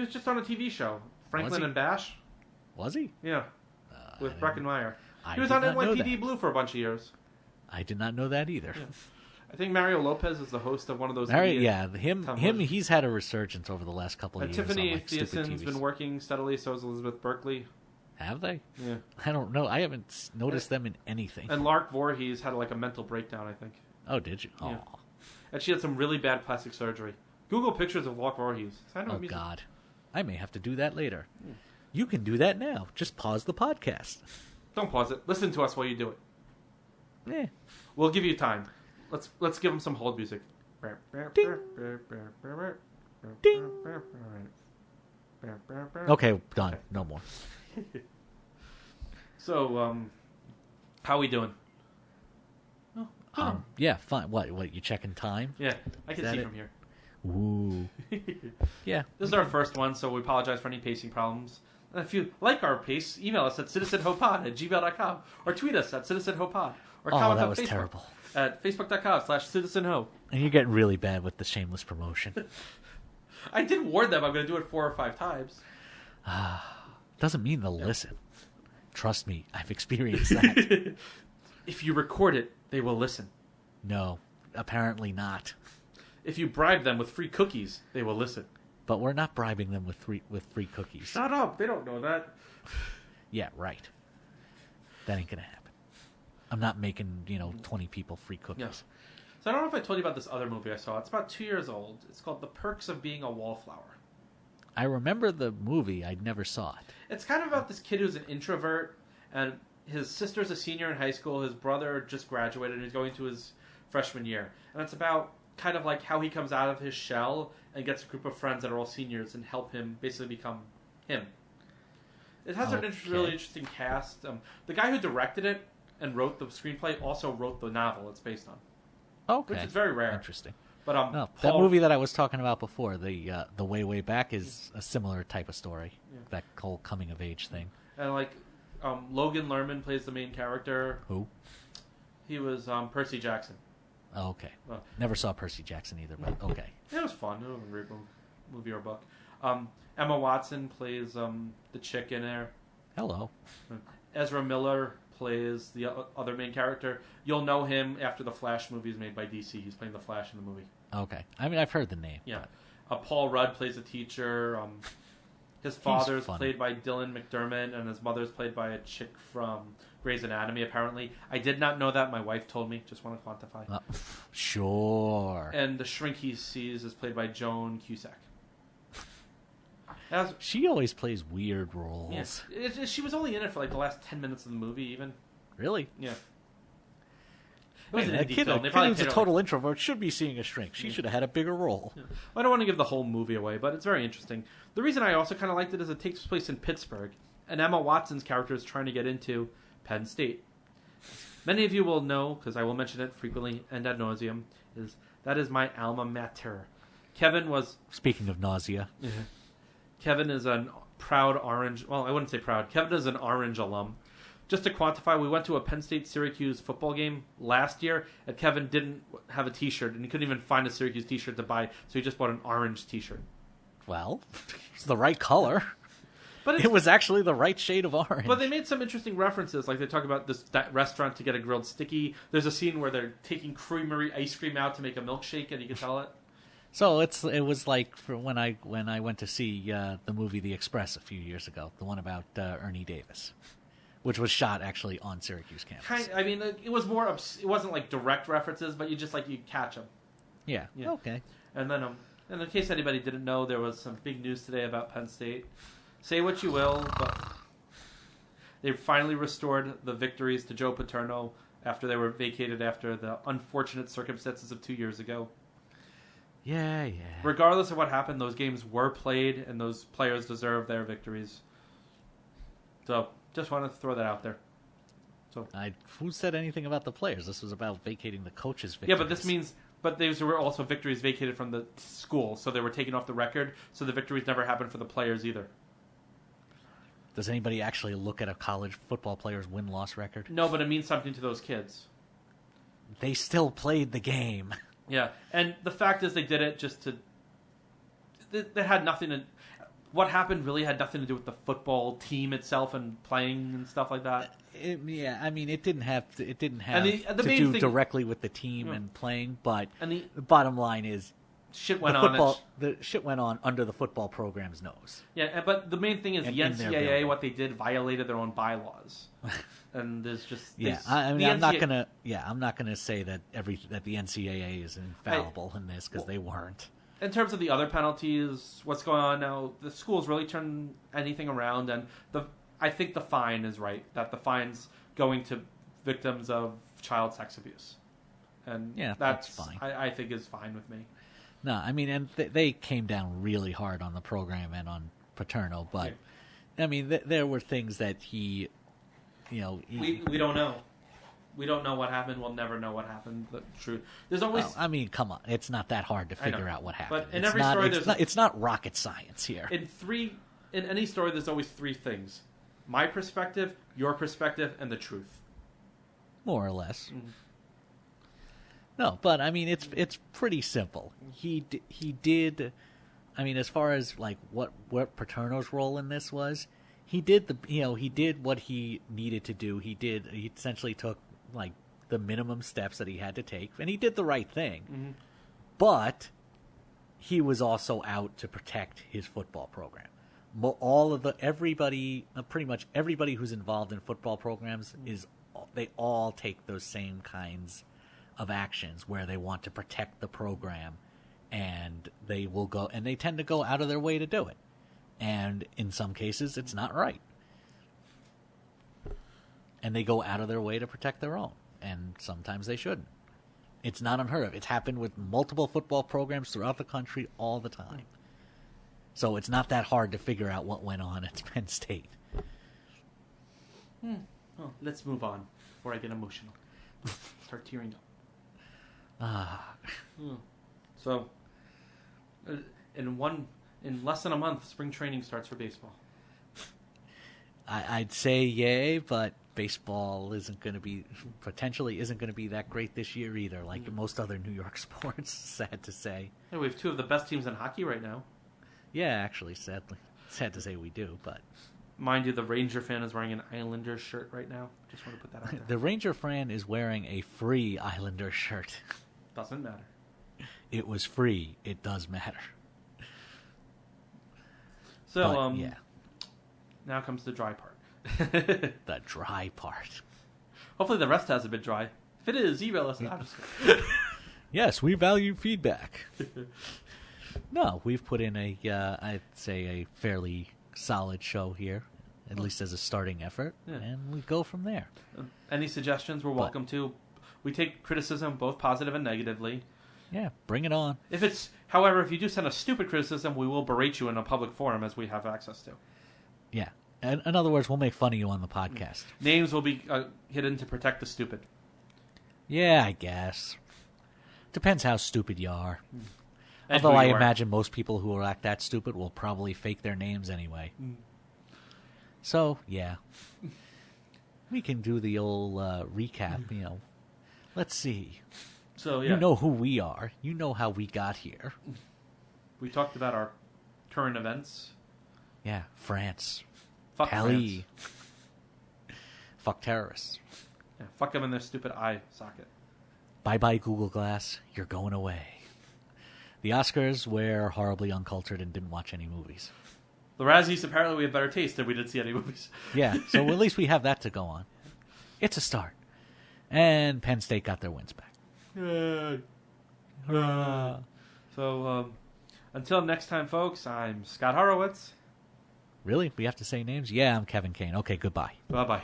just on a TV show, Franklin and Bash. Was he? Yeah, with Breckenmeyer. He was did on not know NYPD that. Blue for a bunch of years. I did not know that either. Yeah. I think Mario Lopez is the host of one of those. Him. He's had a resurgence over the last couple of years. Tiffany Thiessen's been working steadily. So has Elizabeth Berkley. Have they? Yeah. I don't know. I haven't noticed them in anything. And Lark Voorhees had a mental breakdown, I think. Oh, did you? Yeah. Oh. And she had some really bad plastic surgery. Google pictures of Lark Voorhees. Oh, God. I may have to do that later. You can do that now. Just pause the podcast. Don't pause it. Listen to us while you do it. Yeah. We'll give you time. Let's give them some hold music. Ding. Ding. Okay, done. Okay. No more. So, how are we doing? Yeah, fine. What? You checking time? Yeah, I can see from here. Ooh. Yeah. This is our first one, so we apologize for any pacing problems. And if you like our pace, email us at citizenhopod@gmail.com or tweet us at citizenhopod or comment on Facebook terrible. at facebook.com/citizenho. And you're getting really bad with the shameless promotion. I did warn them I'm going to do it 4 or 5 times. Doesn't mean they'll listen. Trust me, I've experienced that. If you record it, they will listen. No, apparently not. If you bribe them with free cookies, they will listen. But we're not bribing them with free cookies. Shut up. They don't know that. Yeah, right. That ain't going to happen. I'm not making, 20 people free cookies. Yeah. So I don't know if I told you about this other movie I saw. It's about 2 years old. It's called The Perks of Being a Wallflower. I remember the movie. I never saw it. It's kind of about this kid who's an introvert, and his sister's a senior in high school. His brother just graduated, and he's going to his freshman year. And it's about kind of how he comes out of his shell and gets a group of friends that are all seniors and help him basically become him. It has a really interesting cast. The guy who directed it and wrote the screenplay also wrote the novel it's based on. Okay. Which is very rare. Interesting. But that movie that I was talking about before, the Way Back, is a similar type of story. Yeah. That whole coming of age thing. And Logan Lerman plays the main character. Who? He was Percy Jackson. Oh, okay. Never saw Percy Jackson either, but okay. It was fun. It was a great movie or book. Emma Watson plays the chick in there. Hello. Ezra Miller plays the other main character. You'll know him after the Flash movies made by DC. He's playing the Flash in the movie. Okay. I mean, I've heard the name. Yeah. Paul Rudd plays a teacher. His father's played by Dylan McDermott, and his mother's played by a chick from Grey's Anatomy, apparently. I did not know that. My wife told me. Just want to quantify. Sure. And the shrink he sees is played by Joan Cusack. She always plays weird roles. Yeah. She was only in it for the last 10 minutes of the movie, even. Really? Yeah. It was a kid who's a total introvert should be seeing a shrink. She should have had a bigger role. Yeah. Well, I don't want to give the whole movie away, but it's very interesting. The reason I also kind of liked it is it takes place in Pittsburgh, and Emma Watson's character is trying to get into Penn State. Many of you will know, because I will mention it frequently and ad nauseum, that is my alma mater. Kevin was... Speaking of nausea. Kevin is a proud Orange... Well, I wouldn't say proud. Kevin is an Orange alum. Just to quantify, we went to a Penn State-Syracuse football game last year, and Kevin didn't have a T-shirt, and he couldn't even find a Syracuse T-shirt to buy, so he just bought an orange T-shirt. Well, it's the right color. But it was actually the right shade of orange. But they made some interesting references. Like they talk about that restaurant to get a grilled sticky. There's a scene where they're taking creamery ice cream out to make a milkshake, and you can tell it. So it was like for when I went to see the movie The Express a few years ago, the one about Ernie Davis, which was shot actually on Syracuse campus. I mean, it was more. It wasn't like direct references, but you catch them. Yeah. Okay. And then and in case anybody didn't know, there was some big news today about Penn State. Say what you will, but they finally restored the victories to Joe Paterno after they were vacated after the unfortunate circumstances of 2 years ago. Yeah. Regardless of what happened, those games were played, and those players deserve their victories. So, just wanted to throw that out there. So, who said anything about the players? This was about vacating the coaches' victories. Yeah, but this means... But these were also victories vacated from the school, so they were taken off the record, so the victories never happened for the players either. Does anybody actually look at a college football player's win-loss record? No, but it means something to those kids. They still played the game. Yeah, and the fact is they did it just to... They had nothing to... What happened really had nothing to do with the football team itself and playing and stuff like that. It didn't have to the main do thing, directly with the team and playing, but the bottom line is... Shit went on. The shit went on under the football program's nose. Yeah, but the main thing is the NCAA. What they did violated their own bylaws, and there's just I'm not gonna say that that the NCAA is infallible in this because they weren't. In terms of the other penalties, what's going on now? The schools really turn anything around, and I think the fine is right. That the fine's going to victims of child sex abuse, and that's fine. I think is fine with me. No, I mean, and they came down really hard on the program and on Paterno, but I mean, there were things that he, we don't know. We don't know what happened. We'll never know what happened. The truth. There's always. I mean, come on. It's not that hard to figure out what happened. But in every story, it's not rocket science here. In any story, there's always three things: my perspective, your perspective, and the truth. More or less. Mm-hmm. No, but I mean, it's pretty simple. He did. I mean, as far as like what Paterno's role in this was, he did what he needed to do. He essentially took like the minimum steps that he had to take, and he did the right thing. Mm-hmm. But he was also out to protect his football program. Pretty much everybody who's involved in football programs they all take those same kinds of actions where they want to protect the program, and they tend to go out of their way to do it. And in some cases, it's not right. And they go out of their way to protect their own, and sometimes they shouldn't. It's not unheard of. It's happened with multiple football programs throughout the country all the time. So it's not that hard to figure out what went on at Penn State. Well, let's move on before I get emotional. Start tearing up. So, in less than a month, spring training starts for baseball. I'd say yay, but baseball potentially isn't going to be that great this year either, like most other New York sports, sad to say. Yeah, we have two of the best teams in hockey right now. Yeah, actually, sadly. Sad to say we do, but... Mind you, the Ranger fan is wearing an Islanders shirt right now. Just want to put that out there. The Ranger fan is wearing a free Islander shirt. Doesn't matter. It was free. It does matter. So, now comes the dry part. The dry part. Hopefully the rest hasn't been dry. If it is, email us. Yes, we value feedback. No, we've put in I'd say a fairly solid show here, at least as a starting effort, and we go from there. Any suggestions we're welcome to. We take criticism both positive and negatively. Yeah, bring it on. However, if you do send a stupid criticism, we will berate you in a public forum as we have access to. Yeah, In other words, we'll make fun of you on the podcast. Names will be hidden to protect the stupid. Yeah, I guess. Depends how stupid you are. And Although who I you are. imagine most people who act that stupid will probably fake their names anyway. So, yeah. We can do the old recap, you know. Let's see. So, yeah. You know who we are. You know how we got here. We talked about our current events. Yeah, France. Fuck Pally. France. Fuck terrorists. Yeah, fuck them in their stupid eye socket. Bye-bye, Google Glass. You're going away. The Oscars were horribly uncultured and didn't watch any movies. The Razzies, apparently we have better taste than we didn't see any movies. Yeah, so at least we have that to go on. It's a start. And Penn State got their wins back. Yay. Hurrah. So, until next time, folks, I'm Scott Horowitz. Really? We have to say names? Yeah, I'm Kevin Kane. Okay, goodbye. Bye-bye.